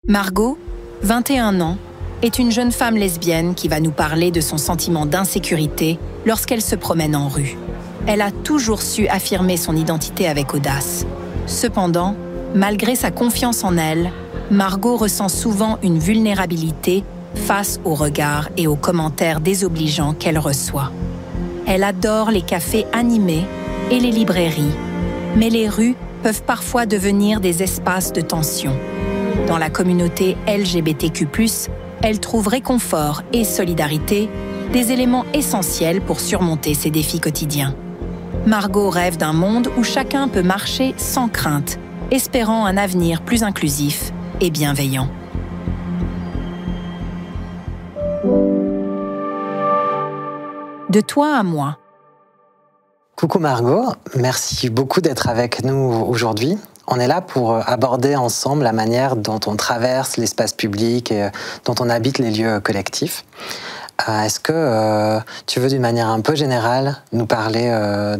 Margot, 21 ans, est une jeune femme lesbienne qui va nous parler de son sentiment d'insécurité lorsqu'elle se promène en rue. Elle a toujours su affirmer son identité avec audace. Cependant, malgré sa confiance en elle, Margot ressent souvent une vulnérabilité face aux regards et aux commentaires désobligeants qu'elle reçoit. Elle adore les cafés animés et les librairies, mais les rues peuvent parfois devenir des espaces de tension. Dans la communauté LGBTQ+, elle trouve réconfort et solidarité, des éléments essentiels pour surmonter ses défis quotidiens. Margot rêve d'un monde où chacun peut marcher sans crainte, espérant un avenir plus inclusif et bienveillant. De toi à moi. Coucou Margot, merci beaucoup d'être avec nous aujourd'hui. On est là pour aborder ensemble la manière dont on traverse l'espace public et dont on habite les lieux collectifs. Est-ce que tu veux d'une manière un peu générale nous parler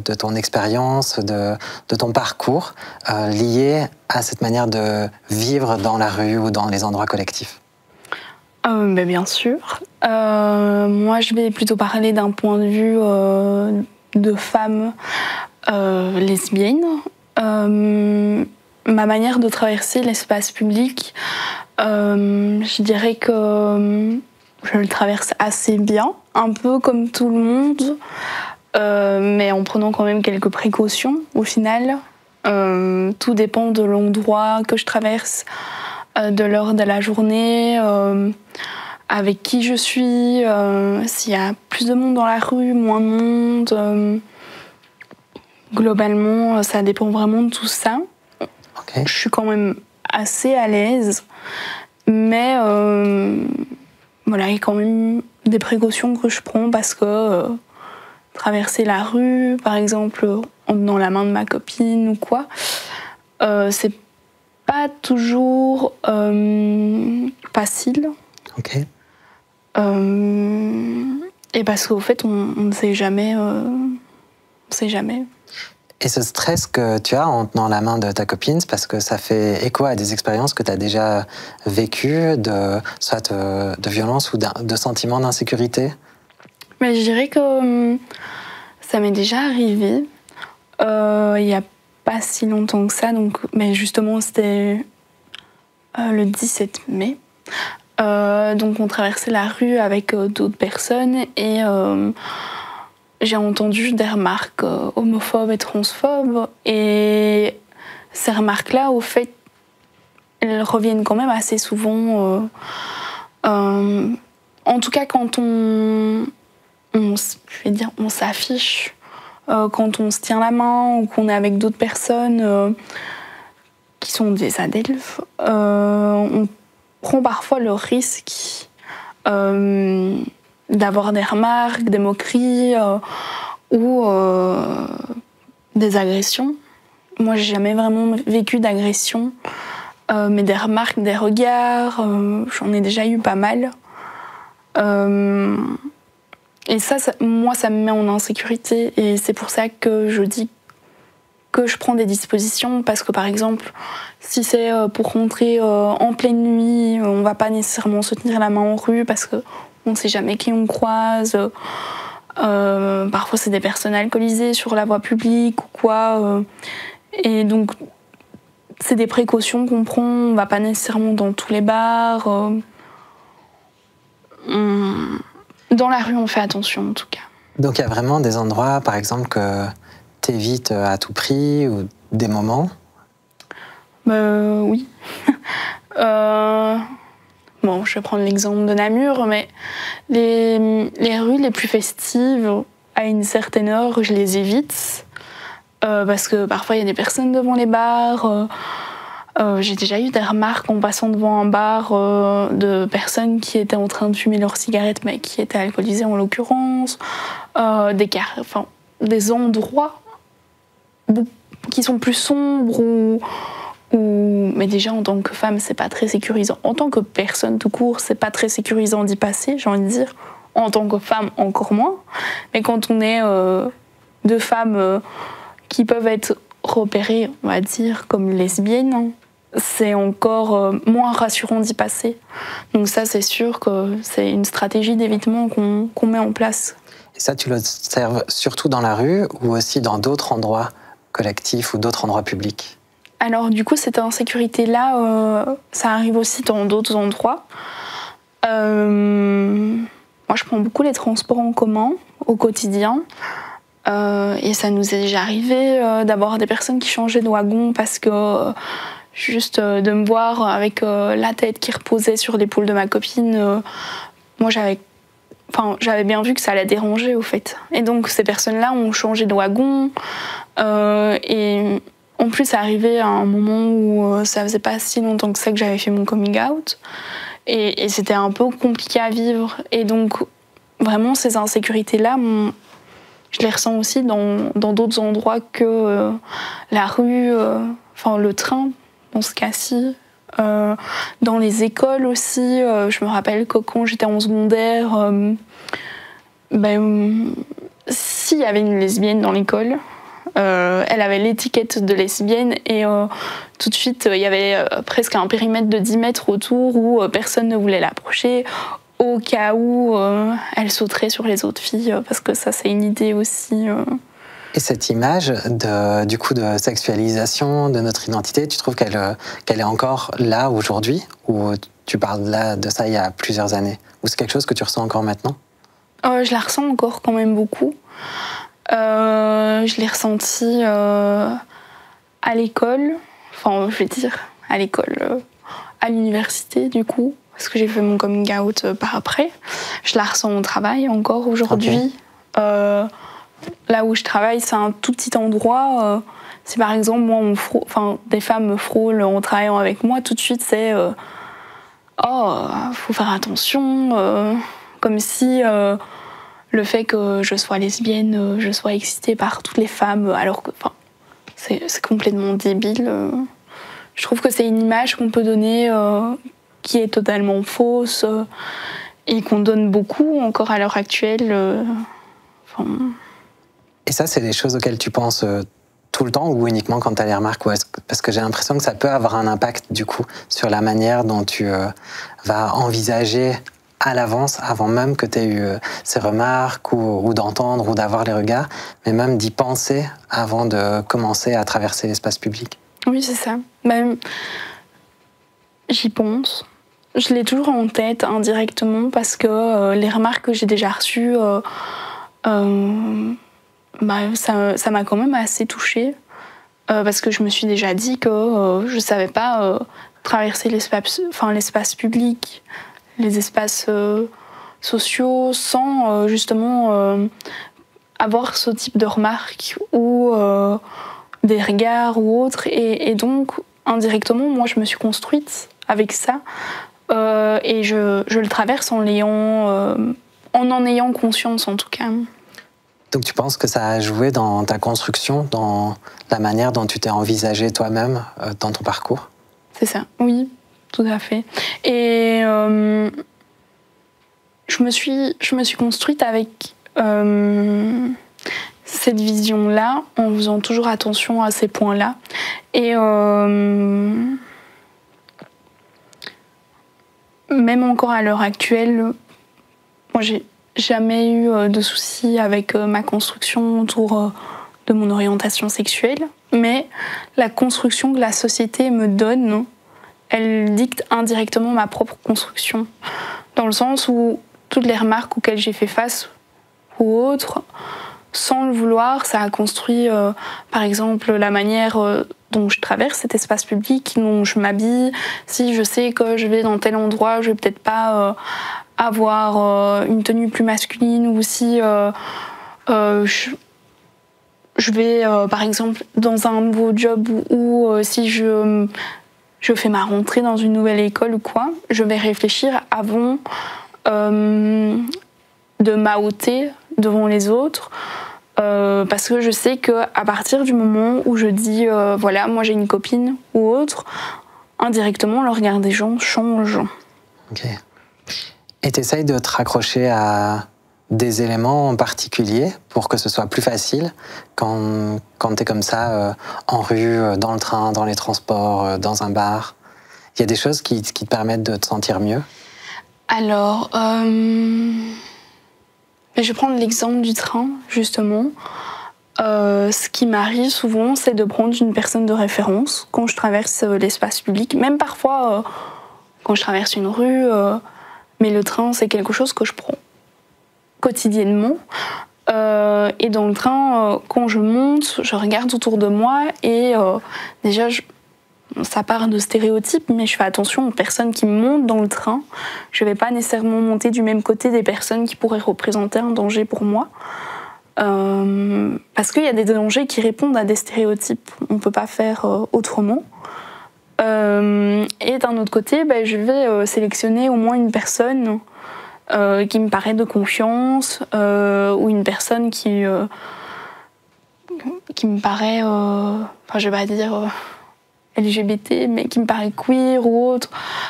de ton expérience, de ton parcours lié à cette manière de vivre dans la rue ou dans les endroits collectifs ? Bien sûr. Moi, je vais plutôt parler d'un point de vue de femme lesbienne. Ma manière de traverser l'espace public, je dirais que je le traverse assez bien, un peu comme tout le monde, mais en prenant quand même quelques précautions au final. Tout dépend de l'endroit que je traverse, de l'heure de la journée, avec qui je suis, s'il y a plus de monde dans la rue, moins de monde. Globalement, ça dépend vraiment de tout ça. Okay. Je suis quand même assez à l'aise, mais voilà, il y a quand même des précautions que je prends parce que traverser la rue, par exemple, en tenant la main de ma copine ou quoi, c'est pas toujours facile. Ok. Et parce qu'au fait, on ne sait jamais. Et ce stress que tu as en tenant la main de ta copine, c'est parce que ça fait écho à des expériences que tu as déjà vécues, soit de violence ou de sentiments d'insécurité ? Mais je dirais que ça m'est déjà arrivé. Il n'y a pas si longtemps que ça, mais justement, c'était le 17 mai. Donc on traversait la rue avec d'autres personnes et j'ai entendu des remarques homophobes et transphobes, et ces remarques-là, au fait, elles reviennent quand même assez souvent. En tout cas, quand on s'affiche, quand on se tient la main ou qu'on est avec d'autres personnes qui sont des adelphes, on prend parfois le risque d'avoir des remarques, des moqueries ou des agressions. Moi, j'ai jamais vraiment vécu d'agression, mais des remarques, des regards, j'en ai déjà eu pas mal. Et moi, ça me met en insécurité, et c'est pour ça que je dis que je prends des dispositions, parce que par exemple, si c'est pour rentrer en pleine nuit, on va pas nécessairement se tenir la main en rue parce que on ne sait jamais qui on croise. Parfois, c'est des personnes alcoolisées sur la voie publique ou quoi. Et donc, c'est des précautions qu'on prend. On ne va pas nécessairement dans tous les bars. Dans la rue, on fait attention, en tout cas. Donc, il y a vraiment des endroits, par exemple, que tu évites à tout prix, ou des moments ? Oui. Bon, je vais prendre l'exemple de Namur, mais les rues les plus festives, à une certaine heure, je les évite. Parce que parfois, il y a des personnes devant les bars. J'ai déjà eu des remarques en passant devant un bar de personnes qui étaient en train de fumer leurs cigarettes, mais qui étaient alcoolisées en l'occurrence. Des endroits qui sont plus sombres mais déjà, en tant que femme, c'est pas très sécurisant. En tant que personne tout court, c'est pas très sécurisant d'y passer, j'ai envie de dire. En tant que femme, encore moins. Mais quand on est deux femmes qui peuvent être repérées, on va dire, comme lesbiennes, c'est encore moins rassurant d'y passer. Donc ça, c'est sûr que c'est une stratégie d'évitement qu'on met en place. Et ça, tu l'observes surtout dans la rue ou aussi dans d'autres endroits collectifs ou d'autres endroits publics? Alors du coup, cette insécurité-là, ça arrive aussi dans d'autres endroits. Moi, je prends beaucoup les transports en commun au quotidien. Et ça nous est déjà arrivé d'avoir des personnes qui changeaient de wagon parce que juste de me voir avec la tête qui reposait sur l'épaule de ma copine, moi j'avais bien vu que ça allait déranger au fait. Et donc ces personnes-là ont changé de wagon. Et en plus, ça arrivait à un moment où ça faisait pas si longtemps que ça que j'avais fait mon coming out. Et c'était un peu compliqué à vivre. Et donc, vraiment, ces insécurités-là, je les ressens aussi dans d'autres endroits que la rue, le train, dans ce cas-ci. Dans les écoles aussi. Je me rappelle que quand j'étais en secondaire, s'il y avait une lesbienne dans l'école, elle avait l'étiquette de lesbienne et tout de suite il y avait presque un périmètre de 10 mètres autour où personne ne voulait l'approcher au cas où elle sauterait sur les autres filles parce que ça c'est une idée aussi. Et cette image de sexualisation de notre identité, tu trouves qu'elle est encore là aujourd'hui ou tu parles là de ça il y a plusieurs années? Ou c'est quelque chose que tu ressens encore maintenant? Je la ressens encore quand même beaucoup. Je l'ai ressenti à l'école, je vais dire à l'école, à l'université du coup, parce que j'ai fait mon coming out par après. Je la ressens au travail encore aujourd'hui. Okay. Là où je travaille, c'est un tout petit endroit. Si par exemple, moi, des femmes me frôlent en travaillant avec moi, tout de suite c'est faut faire attention, comme si le fait que je sois lesbienne, je sois excitée par toutes les femmes, alors que c'est complètement débile. Je trouve que c'est une image qu'on peut donner qui est totalement fausse et qu'on donne beaucoup encore à l'heure actuelle. Et ça, c'est des choses auxquelles tu penses tout le temps ou uniquement quand tu as les remarques? Parce que j'ai l'impression que ça peut avoir un impact du coup sur la manière dont tu vas envisager à l'avance, avant même que tu aies eu ces remarques ou d'entendre ou d'avoir les regards, mais même d'y penser avant de commencer à traverser l'espace public. Oui, c'est ça. J'y pense. Je l'ai toujours en tête indirectement parce que les remarques que j'ai déjà reçues, ça m'a quand même assez touchée. Parce que je me suis déjà dit que je ne savais pas traverser l'espace public, les espaces sociaux sans justement avoir ce type de remarques ou des regards ou autres. Et donc, indirectement, moi, je me suis construite avec ça et je le traverse en en ayant conscience, en tout cas. Donc tu penses que ça a joué dans ta construction, dans la manière dont tu t'es envisagée toi-même dans ton parcours? C'est ça, oui. Tout à fait. Et je me suis construite avec cette vision-là, en faisant toujours attention à ces points-là. Et même encore à l'heure actuelle, moi j'ai jamais eu de soucis avec ma construction autour de mon orientation sexuelle, mais la construction que la société me donne, elle dicte indirectement ma propre construction, dans le sens où toutes les remarques auxquelles j'ai fait face ou autres, sans le vouloir, ça a construit, par exemple, la manière dont je traverse cet espace public, dont je m'habille. Si je sais que je vais dans tel endroit, je vais peut-être pas avoir une tenue plus masculine, ou si je vais, par exemple, dans un nouveau job ou si je fais ma rentrée dans une nouvelle école ou quoi, je vais réfléchir avant de m'outer devant les autres, parce que je sais qu'à partir du moment où je dis voilà, moi j'ai une copine ou autre, indirectement le regard des gens change. Ok. Et t'essayes de te raccrocher à des éléments en particulier pour que ce soit plus facile quand tu es comme ça en rue, dans le train, dans les transports, dans un bar? Il y a des choses qui te permettent de te sentir mieux? Alors, je vais prendre l'exemple du train, justement. Ce qui m'arrive souvent, c'est de prendre une personne de référence quand je traverse l'espace public, même parfois quand je traverse une rue, mais le train, c'est quelque chose que je prends quotidiennement. Et dans le train, quand je monte, je regarde autour de moi et déjà, ça part de stéréotypes, mais je fais attention aux personnes qui montent dans le train. Je ne vais pas nécessairement monter du même côté des personnes qui pourraient représenter un danger pour moi. Parce qu'il y a des dangers qui répondent à des stéréotypes. On ne peut pas faire autrement. Et d'un autre côté, je vais sélectionner au moins une personne qui me paraît de confiance, ou une personne qui me paraît, enfin je vais pas dire LGBT, mais qui me paraît queer ou autre,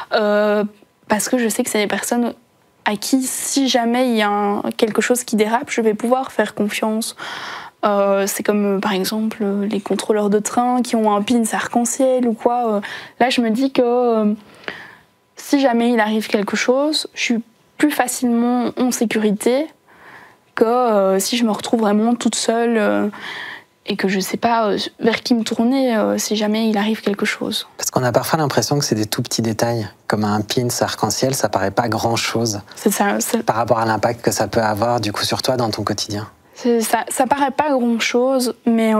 parce que je sais que c'est des personnes à qui, si jamais il y a quelque chose qui dérape, je vais pouvoir faire confiance. C'est comme par exemple les contrôleurs de train qui ont un pin arc-en-ciel ou quoi. Là, je me dis que si jamais il arrive quelque chose, je suis plus facilement en sécurité que si je me retrouve vraiment toute seule et que je ne sais pas vers qui me tourner si jamais il arrive quelque chose. Parce qu'on a parfois l'impression que c'est des tout petits détails, comme un pin arc-en-ciel, ça paraît pas grand-chose par rapport à l'impact que ça peut avoir du coup sur toi dans ton quotidien. Ça paraît pas grand-chose, mais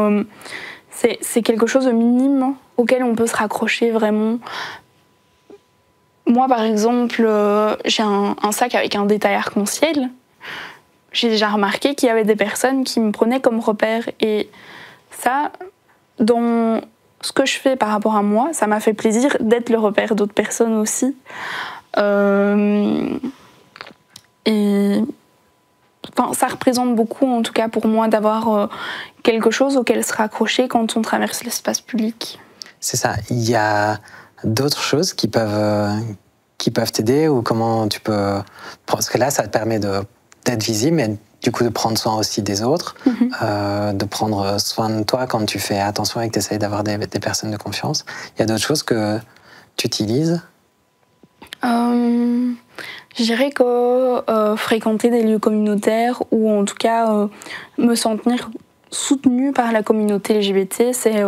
c'est quelque chose de minime auquel on peut se raccrocher vraiment. Moi, par exemple, j'ai un sac avec un détail arc-en-ciel. J'ai déjà remarqué qu'il y avait des personnes qui me prenaient comme repère. Et ça, dans ce que je fais par rapport à moi, ça m'a fait plaisir d'être le repère d'autres personnes aussi. Et enfin, ça représente beaucoup, en tout cas pour moi, d'avoir quelque chose auquel se raccrocher quand on traverse l'espace public. C'est ça. Il y a d'autres choses qui peuvent t'aider, ou comment tu peux... Parce que là, ça te permet d'être visible, mais du coup de prendre soin aussi des autres, de prendre soin de toi quand tu fais attention et que tu essayes d'avoir des personnes de confiance. Il y a d'autres choses que tu utilises? Je dirais que fréquenter des lieux communautaires, ou en tout cas me sentir soutenue par la communauté LGBT, c'est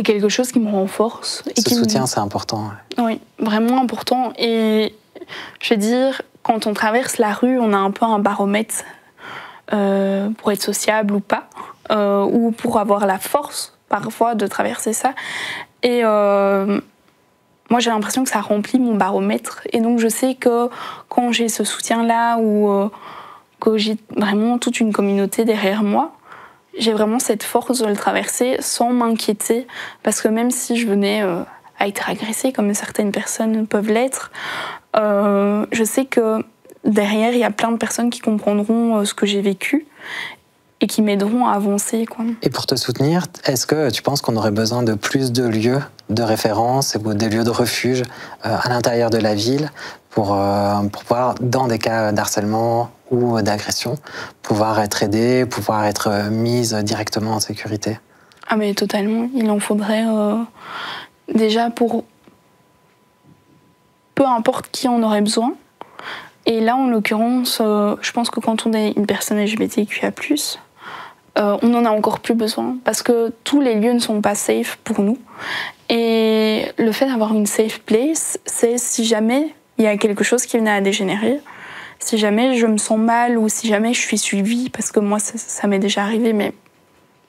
quelque chose qui me renforce. Et Ce soutien, c'est important. Oui, vraiment important. Et je veux dire, quand on traverse la rue, on a un peu un baromètre pour être sociable ou pas, ou pour avoir la force, parfois, de traverser ça. Et moi, j'ai l'impression que ça remplit mon baromètre. Et donc, je sais que quand j'ai ce soutien-là, ou que j'ai vraiment toute une communauté derrière moi, j'ai vraiment cette force de le traverser sans m'inquiéter, parce que même si je venais à être agressée, comme certaines personnes peuvent l'être, je sais que derrière, il y a plein de personnes qui comprendront ce que j'ai vécu et qui m'aideront à avancer, quoi. Et pour te soutenir, est-ce que tu penses qu'on aurait besoin de plus de lieux de référence ou des lieux de refuge à l'intérieur de la ville pour pouvoir, dans des cas d'harcèlement ou d'agression, pouvoir être aidé, pouvoir être mise directement en sécurité? Ah mais totalement, il en faudrait déjà pour peu importe qui en aurait besoin. Et là, en l'occurrence, je pense que quand on est une personne LGBTQIA+, on en a encore plus besoin, parce que tous les lieux ne sont pas safe pour nous. Et le fait d'avoir une safe place, c'est si jamais il y a quelque chose qui venait à dégénérer, si jamais je me sens mal, ou si jamais je suis suivie, parce que moi ça m'est déjà arrivé, mais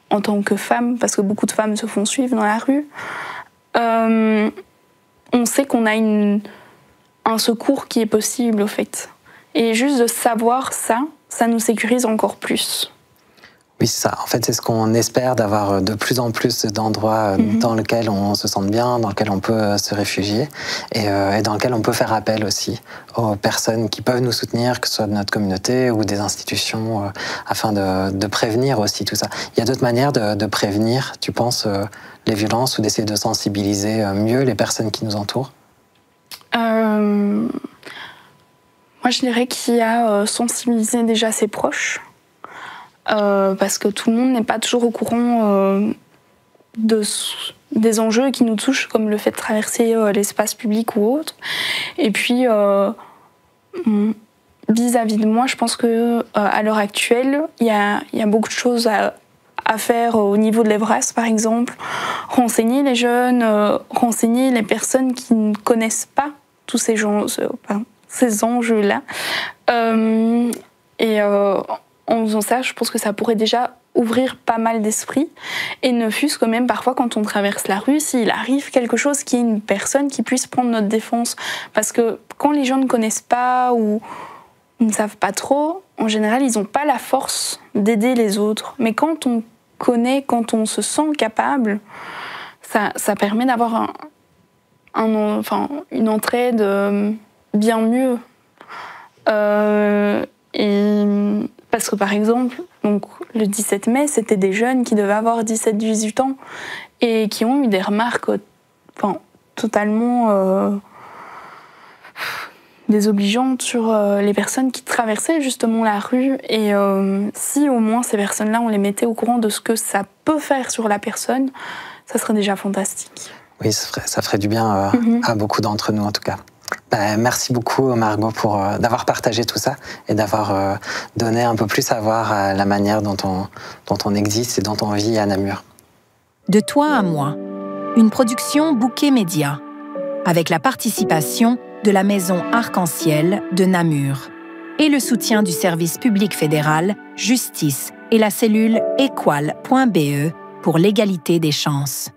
en tant que femme, parce que beaucoup de femmes se font suivre dans la rue, on sait qu'on a un secours qui est possible, au fait. Et juste de savoir ça, ça nous sécurise encore plus. Oui, c'est ça. En fait, c'est ce qu'on espère, d'avoir de plus en plus d'endroits dans lesquels on se sente bien, dans lesquels on peut se réfugier, et dans lesquels on peut faire appel aussi aux personnes qui peuvent nous soutenir, que ce soit de notre communauté ou des institutions, afin de prévenir aussi tout ça. Il y a d'autres manières de prévenir, tu penses, les violences, ou d'essayer de sensibiliser mieux les personnes qui nous entourent? Moi, je dirais qu'il y a sensibiliser déjà ses proches, parce que tout le monde n'est pas toujours au courant des enjeux qui nous touchent, comme le fait de traverser l'espace public ou autre. Et puis, vis-à-vis de moi, je pense que à l'heure actuelle, il y a beaucoup de choses à faire au niveau de l'EVRAS, par exemple. Renseigner les jeunes, renseigner les personnes qui ne connaissent pas tous ces enjeux-là. En faisant ça, je pense que ça pourrait déjà ouvrir pas mal d'esprits. Et ne fût-ce que même parfois, quand on traverse la rue, s'il arrive quelque chose, qu'il y ait une personne qui puisse prendre notre défense. Parce que quand les gens ne connaissent pas ou ne savent pas trop, en général, ils n'ont pas la force d'aider les autres. Mais quand on connaît, quand on se sent capable, ça permet d'avoir une entraide bien mieux. Parce que par exemple, donc, le 17 mai, c'était des jeunes qui devaient avoir 17-18 ans et qui ont eu des remarques totalement désobligeantes sur les personnes qui traversaient justement la rue. Et si au moins ces personnes-là, on les mettait au courant de ce que ça peut faire sur la personne, ça serait déjà fantastique. Oui, ça ferait du bien à beaucoup d'entre nous en tout cas. Merci beaucoup Margot d'avoir partagé tout ça et d'avoir donné un peu plus à voir la manière dont on existe et dont on vit à Namur. De toi à moi, une production Bouquet Média, avec la participation de la Maison Arc-en-Ciel de Namur et le soutien du service public fédéral Justice et la cellule équal.be pour l'égalité des chances.